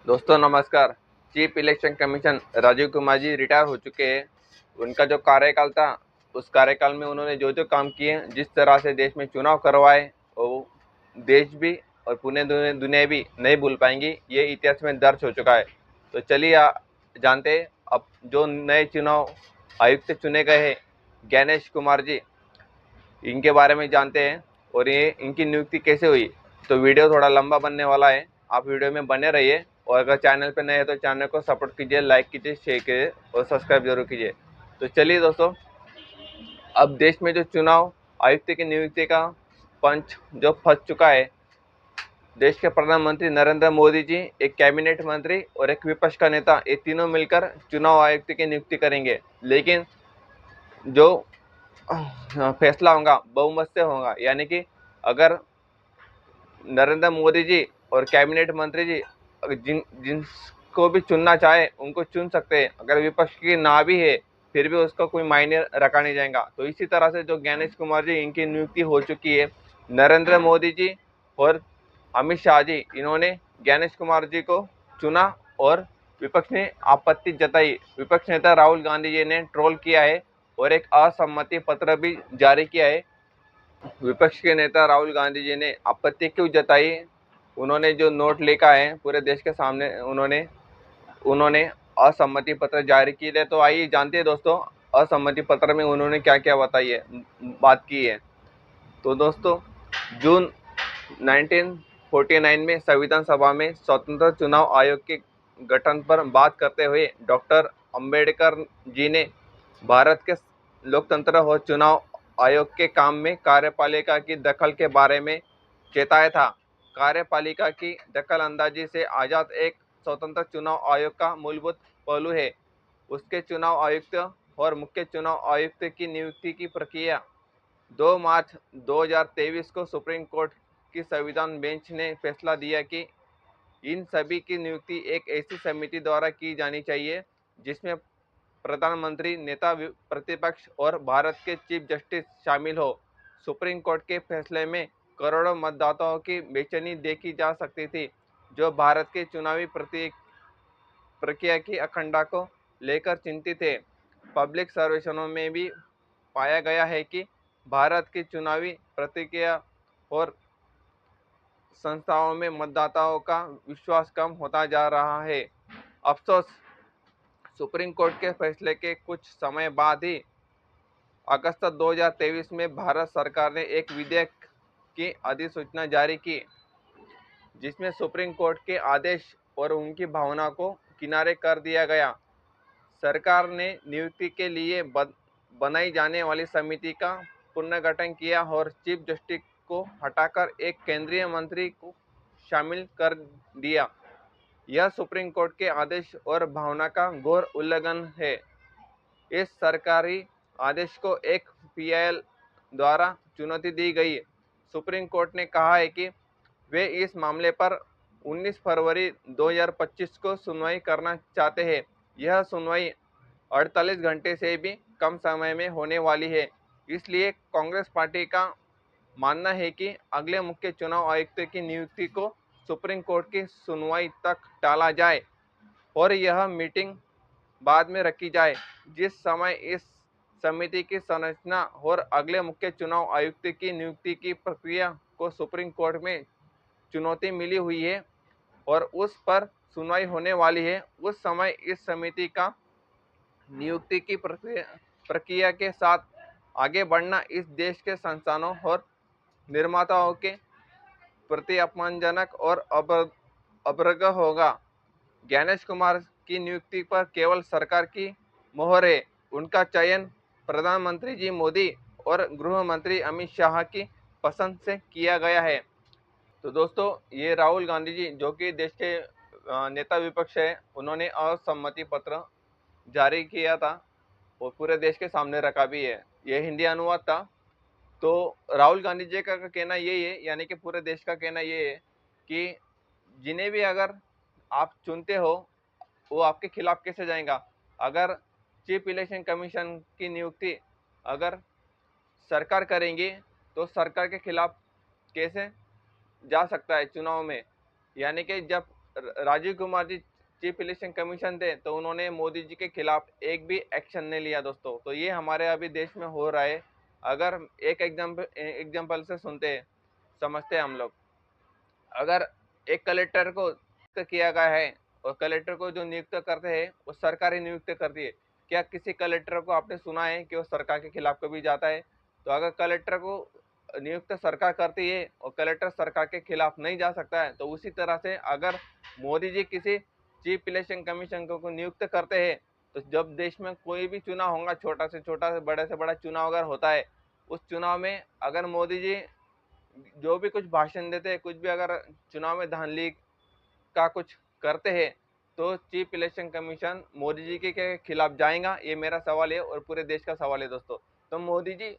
दोस्तों नमस्कार। Chief election commission Rajiv Kumar ji retire हो चुके हैं। उनका जो कार्यकाल था, उस कार्यकाल में उन्होंने जो जो काम किए, जिस तरह से देश में चुनाव करवाए, वो देश भी और पूरे दुनिया भी नहीं भूल पाएंगी। ये इतिहास में दर्ज हो चुका है। तो चलिए जानते हैं अब जो नए चुनाव आयुक्त चुने गए हैं ज्ञानेश कुमार जी, इनके बारे में जानते हैं और ये इनकी नियुक्ति कैसे हुई। तो वीडियो थोड़ा लंबा बनने वाला है, आप वीडियो में बने रहिए। और अगर चैनल पर नए हैं तो चैनल को सपोर्ट कीजिए, लाइक कीजिए, शेयर कीजिए और सब्सक्राइब जरूर कीजिए। तो चलिए दोस्तों, अब देश में जो चुनाव आयुक्त की नियुक्ति का पंच जो फंस चुका है, देश के प्रधानमंत्री नरेंद्र मोदी जी, एक कैबिनेट मंत्री और एक विपक्ष का नेता, ये तीनों मिलकर चुनाव आयुक्त की नियुक्ति करेंगे। लेकिन जो फैसला होगा बहुमत से होगा, यानी कि अगर नरेंद्र मोदी जी और कैबिनेट मंत्री जी जिनको भी चुनना चाहे उनको चुन सकते हैं। अगर विपक्ष की ना भी है फिर भी उसका कोई मायने रखा नहीं जाएगा। तो इसी तरह से जो ज्ञानेश कुमार जी, इनकी नियुक्ति हो चुकी है। नरेंद्र मोदी जी और अमित शाह जी, इन्होंने ज्ञानेश कुमार जी को चुना और विपक्ष ने आपत्ति जताई। विपक्ष नेता राहुल गांधी जी ने ट्रोल किया है और एक असहमति पत्र भी जारी किया है। विपक्ष के नेता राहुल गांधी जी ने आपत्ति क्यों जताई? उन्होंने जो नोट लेकर आए पूरे देश के सामने, उन्होंने असहमति पत्र जारी किए थे। तो आइए जानते हैं दोस्तों, असहमति पत्र में उन्होंने क्या क्या बताई है, बात की है। तो दोस्तों, जून 1949 में संविधान सभा में स्वतंत्र चुनाव आयोग के गठन पर बात करते हुए डॉक्टर अंबेडकर जी ने भारत के लोकतंत्र और चुनाव आयोग के काम में कार्यपालिका की दखल के बारे में चेताया था। कार्यपालिका की दखल अंदाजी से आजाद एक स्वतंत्र चुनाव आयोग का मूलभूत पहलू है। उसके चुनाव आयुक्त और मुख्य चुनाव आयुक्त की नियुक्ति की प्रक्रिया 2 मार्च 2023 को सुप्रीम कोर्ट की संविधान बेंच ने फैसला दिया कि इन सभी की नियुक्ति एक ऐसी समिति द्वारा की जानी चाहिए जिसमें प्रधानमंत्री, नेता प्रतिपक्ष और भारत के चीफ जस्टिस शामिल हो। सुप्रीम कोर्ट के फैसले में करोड़ों मतदाताओं की बेचैनी देखी जा सकती थी, जो भारत के चुनावी प्रक्रिया की अखंडता को लेकर चिंतित थे। पब्लिक सर्वेक्षणों में भी पाया गया है कि भारत की चुनावी प्रक्रिया और संस्थाओं में मतदाताओं का विश्वास कम होता जा रहा है। अफसोस, सुप्रीम कोर्ट के फैसले के कुछ समय बाद ही अगस्त 2023 में भारत सरकार ने एक विधेयक की अधिसूचना जारी की, जिसमें सुप्रीम कोर्ट के आदेश और उनकी भावना को किनारे कर दिया गया। सरकार ने नियुक्ति के लिए बनाई जाने वाली समिति का पुनर्गठन किया और चीफ जस्टिस को हटाकर एक केंद्रीय मंत्री को शामिल कर दिया। यह सुप्रीम कोर्ट के आदेश और भावना का घोर उल्लंघन है। इस सरकारी आदेश को एक पीआईएल द्वारा चुनौती दी गई। सुप्रीम कोर्ट ने कहा है कि वे इस मामले पर 19 फरवरी 2025 को सुनवाई करना चाहते हैं। यह सुनवाई 48 घंटे से भी कम समय में होने वाली है। इसलिए कांग्रेस पार्टी का मानना है कि अगले मुख्य चुनाव आयुक्त की नियुक्ति को सुप्रीम कोर्ट की सुनवाई तक टाला जाए और यह मीटिंग बाद में रखी जाए, जिस समय इस समिति की संरचना और अगले मुख्य चुनाव आयुक्त की नियुक्ति की प्रक्रिया को सुप्रीम कोर्ट में चुनौती मिली हुई है और उस पर सुनवाई होने वाली है। उस समय इस समिति का नियुक्ति की प्रक्रिया के साथ आगे बढ़ना इस देश के संस्थानों और निर्माताओं के प्रति अपमानजनक और अभद्र होगा। ज्ञानेश कुमार की नियुक्ति पर केवल सरकार की मोहर है। उनका चयन प्रधानमंत्री जी मोदी और गृह मंत्री अमित शाह की पसंद से किया गया है। तो दोस्तों, ये राहुल गांधी जी, जो कि देश के नेता विपक्ष है, उन्होंने असहमति पत्र जारी किया था और पूरे देश के सामने रखा भी है। यह हिंदी अनुवाद था। तो राहुल गांधी जी का कहना यही है, यानी कि पूरे देश का कहना ये है कि जिन्हें भी अगर आप चुनते हो वो आपके खिलाफ कैसे जाएगा। अगर चीफ इलेक्शन कमीशन की नियुक्ति अगर सरकार करेंगी तो सरकार के खिलाफ कैसे जा सकता है चुनाव में। यानी कि जब राजीव कुमार जी चीफ इलेक्शन कमीशन थे, तो उन्होंने मोदी जी के खिलाफ एक भी एक्शन नहीं लिया दोस्तों। तो ये हमारे अभी देश में हो रहा है। अगर एक एग्जाम्पल से सुनते हैं, समझते हैं हम लोग। अगर एक कलेक्टर को नियुक्त किया गया है और कलेक्टर को जो नियुक्त करते हैं वो सरकार ही नियुक्त करती है, क्या किसी कलेक्टर को आपने सुना है कि वो सरकार के खिलाफ कभी जाता है? तो अगर कलेक्टर को नियुक्त सरकार करती है और कलेक्टर सरकार के खिलाफ नहीं जा सकता है, तो उसी तरह से अगर मोदी जी किसी चीफ इलेक्शन कमीशन को नियुक्त करते हैं, तो जब देश में कोई भी चुनाव होगा, छोटा से छोटा से बड़ा चुनाव अगर होता है, उस चुनाव में अगर मोदी जी जो भी कुछ भाषण देते हैं, कुछ भी अगर चुनाव में धांधली का कुछ करते हैं, तो chief election commission Modi ji के खिलाफ जाएगा। ये मेरा सवाल है और पूरे देश का सवाल है दोस्तों। तो मोदी जी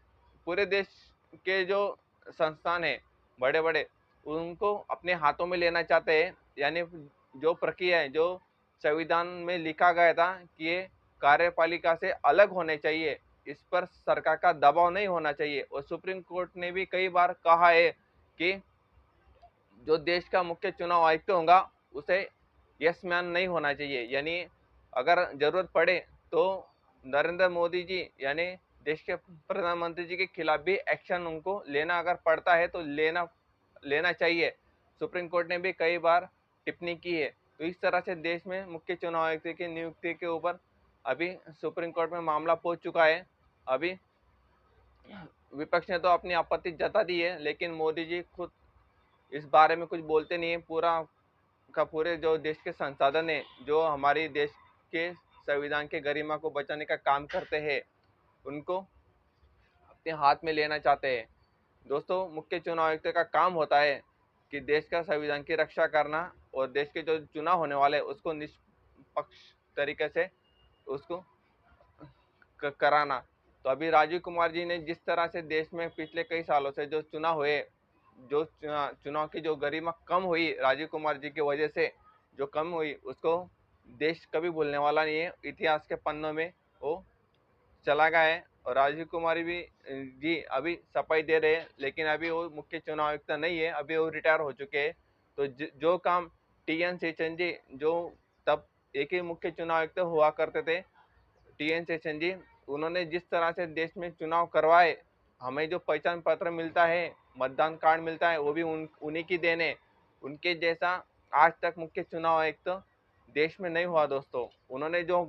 पूरे देश के जो संस्थान है बड़े बड़े, उनको अपने हाथों में लेना चाहते हैं। यानी जो प्रक्रिया है, जो संविधान में लिखा गया था कि ये कार्यपालिका से अलग होने चाहिए, इस पर सरकार का दबाव नहीं होना चाहिए। और सुप्रीम कोर्ट ने भी कई बार कहा है कि जो देश का मुख्य चुनाव आयुक्त होगा उसे यस मैन नहीं होना चाहिए। यानी अगर जरूरत पड़े तो नरेंद्र मोदी जी यानी देश के प्रधानमंत्री जी के खिलाफ भी एक्शन उनको लेना अगर पड़ता है तो लेना चाहिए। सुप्रीम कोर्ट ने भी कई बार टिप्पणी की है। तो इस तरह से देश में मुख्य चुनाव आयुक्त की नियुक्ति के ऊपर अभी सुप्रीम कोर्ट में मामला पहुंच चुका है। अभी विपक्ष ने तो अपनी आपत्ति जता दी है, लेकिन मोदी जी खुद इस बारे में कुछ बोलते नहीं है। पूरे जो देश के संसाधन है, जो हमारी देश के संविधान के गरिमा को बचाने का काम करते हैं, उनको अपने हाथ में लेना चाहते हैं। दोस्तों, मुख्य चुनाव आयुक्त का काम होता है कि देश का संविधान की रक्षा करना और देश के जो चुनाव होने वाले उसको निष्पक्ष तरीके से उसको कराना। तो अभी राजीव कुमार जी ने जिस तरह से देश में पिछले कई सालों से जो चुनाव हुए, जो चुनाव की जो गरिमा कम हुई राजीव कुमार जी की वजह से जो कम हुई, उसको देश कभी भूलने वाला नहीं है। इतिहास के पन्नों में वो चला गया है। और राजीव कुमार भी जी अभी सफाई दे रहे हैं, लेकिन अभी वो मुख्य चुनाव आयुक्त नहीं है, अभी वो रिटायर हो चुके हैं। तो जो काम टी.एन. शेषन जी, जो तब एक ही मुख्य चुनाव आयुक्त हुआ करते थे, टी.एन. शेषन जी, उन्होंने जिस तरह से देश में चुनाव करवाए, हमें जो पहचान पत्र मिलता है, मतदान कार्ड मिलता है, वो भी उन्हीं की देन है। उनके जैसा आज तक मुख्य चुनाव आयुक्त देश में नहीं हुआ दोस्तों। उन्होंने जो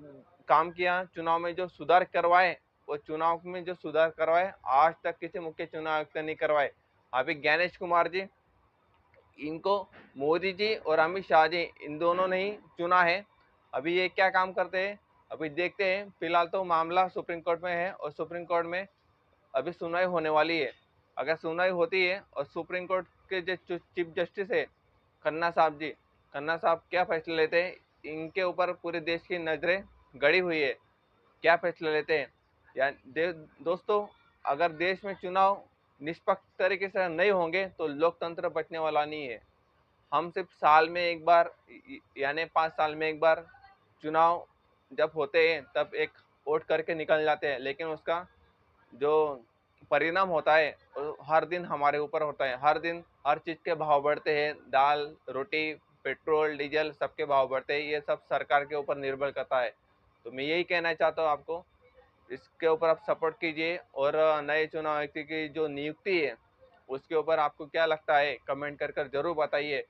काम किया, चुनाव में जो सुधार करवाए, वो चुनाव में जो सुधार करवाए आज तक किसी मुख्य चुनाव आयुक्त ने नहीं करवाए। अभी ज्ञानेश कुमार जी, इनको मोदी जी और अमित शाह जी इन दोनों ने ही चुना है। अभी ये क्या काम करते हैं अभी देखते हैं। फिलहाल तो मामला सुप्रीम कोर्ट में है और सुप्रीम कोर्ट में अभी सुनवाई होने वाली है। अगर सुनवाई होती है और सुप्रीम कोर्ट के जो चीफ जस्टिस है खन्ना साहब जी, खन्ना साहब क्या फैसले लेते हैं, इनके ऊपर पूरे देश की नज़रें गड़ी हुई है। क्या फैसले लेते हैं या दोस्तों, अगर देश में चुनाव निष्पक्ष तरीके से नहीं होंगे तो लोकतंत्र बचने वाला नहीं है। हम सिर्फ साल में एक बार यानी 5 साल में एक बार चुनाव जब होते हैं तब एक वोट करके निकल जाते हैं, लेकिन उसका जो परिणाम होता है वो हर दिन हमारे ऊपर होता है। हर दिन हर चीज़ के भाव बढ़ते हैं, दाल रोटी पेट्रोल डीजल सबके भाव बढ़ते हैं। ये सब सरकार के ऊपर निर्भर करता है। तो मैं यही कहना चाहता हूँ आपको, इसके ऊपर आप सपोर्ट कीजिए। और नए चुनाव आयुक्त की जो नियुक्ति है उसके ऊपर आपको क्या लगता है कमेंट कर कर जरूर बताइए।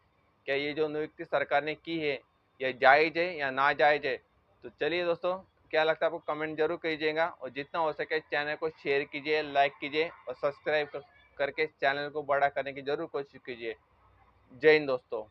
क्या ये जो नियुक्ति सरकार ने की है ये जायज़ है या ना जायज़ है? तो चलिए दोस्तों, क्या लगता है आपको कमेंट जरूर कीजिएगा। और जितना हो सके चैनल को शेयर कीजिए, लाइक कीजिए और सब्सक्राइब करके चैनल को बड़ा करने की जरूर कोशिश कीजिए। जय हिंद दोस्तों।